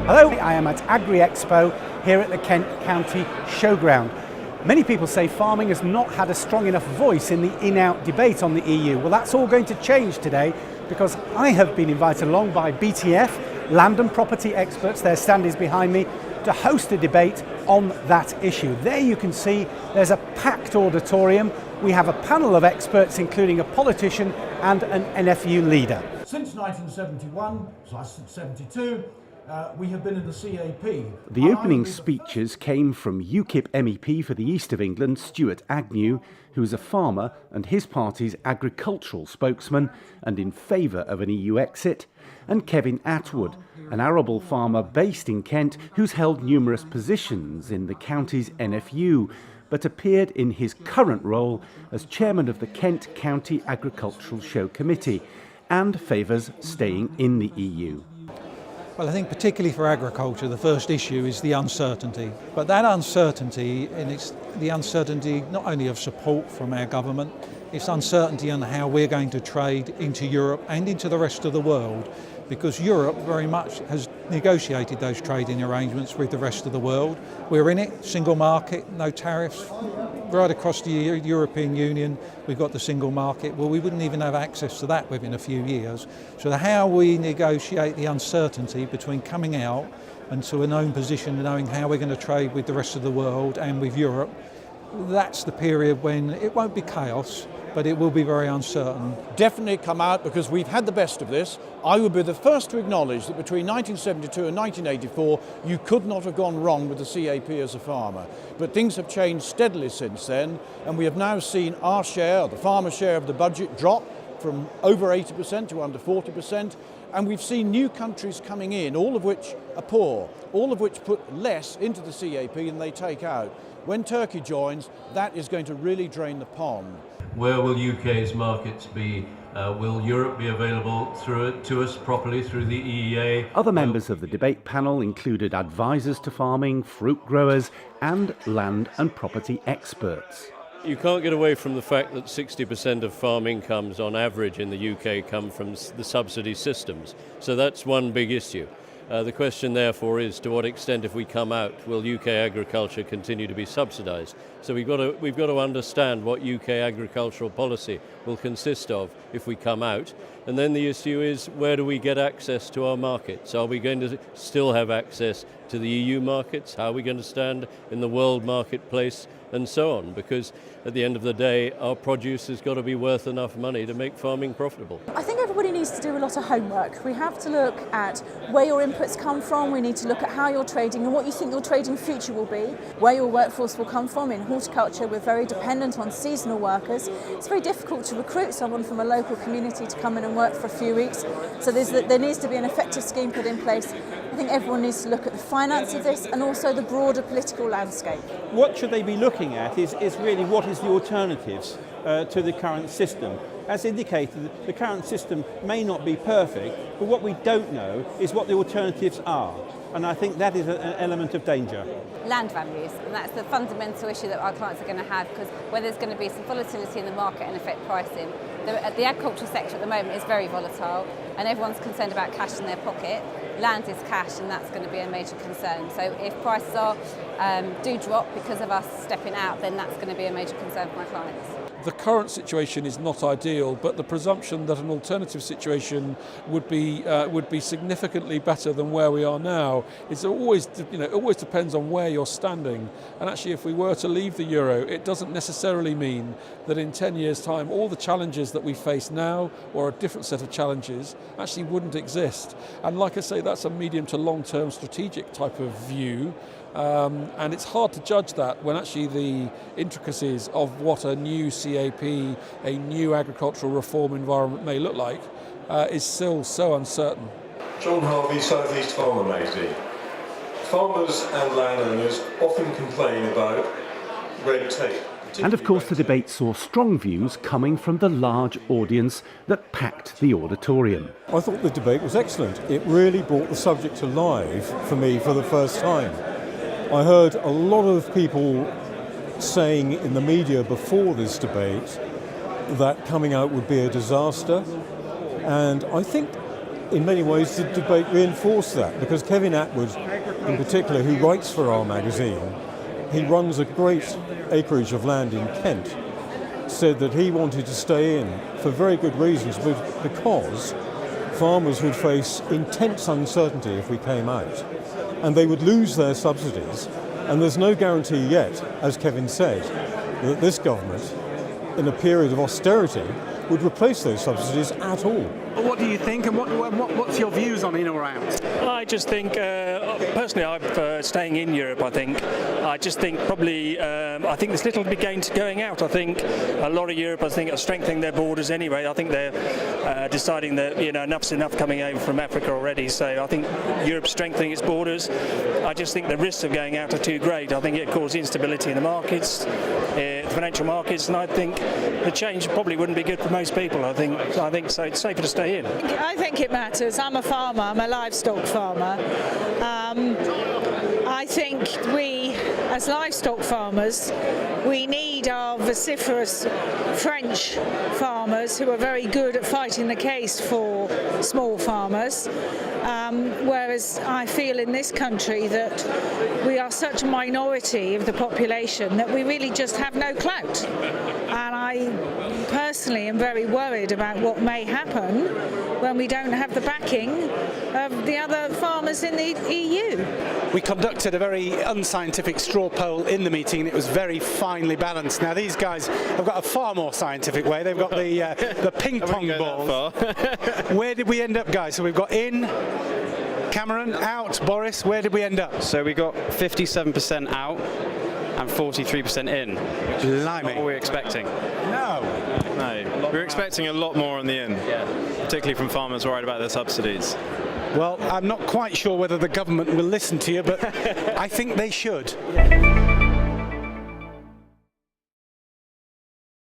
Hello, I am at Agri Expo here at the Kent County Showground. Many people say farming has not had a strong enough voice in the in-out debate on the EU. Well, that's all going to change today because I have been invited along by BTF, land and property experts, their stand is behind me, to host a debate on that issue. There you can see there's a packed auditorium. We have a panel of experts including a politician and an NFU leader. Since 1971, so I said 72, we have been in the CAP. The opening speeches came from UKIP MEP for the East of England, Stuart Agnew, who is a farmer and his party's agricultural spokesman and in favour of an EU exit, and Kevin Atwood, an arable farmer based in Kent who's held numerous positions in the county's NFU, but appeared in his current role as chairman of the Kent County Agricultural Show Committee and favours staying in the EU. Well, I think particularly for agriculture, the first issue is the uncertainty. But that uncertainty, and it's the uncertainty not only of support from our government, it's uncertainty on how we're going to trade into Europe and into the rest of the world, because Europe very much has negotiated those trading arrangements with the rest of the world. We're in it, single market, no tariffs. Right across the European Union, we've got the single market. Well, we wouldn't even have access to that within a few years. So how we negotiate the uncertainty between coming out and to a known position and knowing how we're going to trade with the rest of the world and with Europe, that's the period when it won't be chaos, but it will be very uncertain. Definitely come out because we've had the best of this. I would be the first to acknowledge that between 1972 and 1984, you could not have gone wrong with the CAP as a farmer. But things have changed steadily since then, and we have now seen our share, the farmer share of the budget, drop from over 80% to under 40%. And we've seen new countries coming in, all of which are poor, all of which put less into the CAP than they take out. When Turkey joins, that is going to really drain the pond. Where will UK's markets be? Will Europe be available to us properly through the EEA? Other members of the debate panel included advisors to farming, fruit growers and land and property experts. You can't get away from the fact that 60% of farm incomes on average in the UK come from the subsidy systems. So that's one big issue. The question therefore is, to what extent, if we come out, will UK agriculture continue to be subsidised? So we've got to understand what UK agricultural policy will consist of if we come out. And then the issue is, where do we get access to our markets? Are we going to still have access to the EU markets? How are we going to stand in the world marketplace? And so on, because at the end of the day, our produce has got to be worth enough money to make farming profitable. I think everybody needs to do a lot of homework. We have to look at where your inputs come from, we need to look at how you're trading and what you think your trading future will be, where your workforce will come from. In horticulture, we're very dependent on seasonal workers. It's very difficult to recruit someone from a local community to come in and work for a few weeks. So there needs to be an effective scheme put in place. I think everyone needs to look at the finance of this and also the broader political landscape. What should they be looking at is really what is the alternatives to the current system. As indicated, the current system may not be perfect, but what we don't know is what the alternatives are. And I think that is an element of danger. Land values, and that's the fundamental issue that our clients are going to have, because where there's going to be some volatility in the market and affect pricing. The agricultural sector at the moment is very volatile and everyone's concerned about cash in their pocket. Land is cash and that's going to be a major concern. So if prices do drop because of us stepping out, then that's going to be a major concern for my clients. The current situation is not ideal, but the presumption that an alternative situation would be significantly better than where we are now is always, it always depends on where you're standing. And actually, if we were to leave the euro, it doesn't necessarily mean that in 10 years' time, all the challenges that we face now, or a different set of challenges, actually wouldn't exist. And like I say, that's a medium to long-term strategic type of view. And it's hard to judge that when actually the intricacies of what a new CAP, a new agricultural reform environment may look like, is still so uncertain. John Harvey, South East Farmer Magazine. Farmers and landowners often complain about red tape. And of course the debate saw strong views coming from the large audience that packed the auditorium. I thought the debate was excellent. It really brought the subject to life for me for the first time. I heard a lot of people saying in the media before this debate that coming out would be a disaster, and I think in many ways the debate reinforced that, because Kevin Atwood in particular, who writes for our magazine, he runs a great acreage of land in Kent, said that he wanted to stay in for very good reasons, but because farmers would face intense uncertainty if we came out, and they would lose their subsidies, and there's no guarantee yet, as Kevin said, that this government, in a period of austerity, would replace those subsidies at all. What do you think, and what's your views on in or out? I just think, personally, I'm staying in Europe. I just think probably, I think there's little big gain to going out. I think a lot of Europe, I think, are strengthening their borders anyway. I think they're deciding that enough's enough coming over from Africa already. So I think Europe's strengthening its borders. I just think the risks of going out are too great. I think it causes instability in the markets, the financial markets, and I think the change probably wouldn't be good for most people. I think so. It's safer to stay in. I think it matters. I'm a farmer. I'm a livestock farmer. I think we, as livestock farmers, we need our vociferous French farmers who are very good at fighting the case for small farmers. Whereas I feel in this country that we are such a minority of the population that we really just have no clout. And I personally am very worried about what may happen when we don't have the backing of the other farmers in the EU. We conducted a very unscientific straw poll in the meeting, and it was very finely balanced. Now these guys have got a far more scientific way. They've got the ping pong balls. Where did we end up, guys? So we've got in, Cameron, out, Boris. Where did we end up? So we got 57% out and 43% in. Blimey. Not what we were expecting. No. We were expecting a lot more on the in, particularly from farmers worried about their subsidies. Well, I'm not quite sure whether the government will listen to you, but I think they should.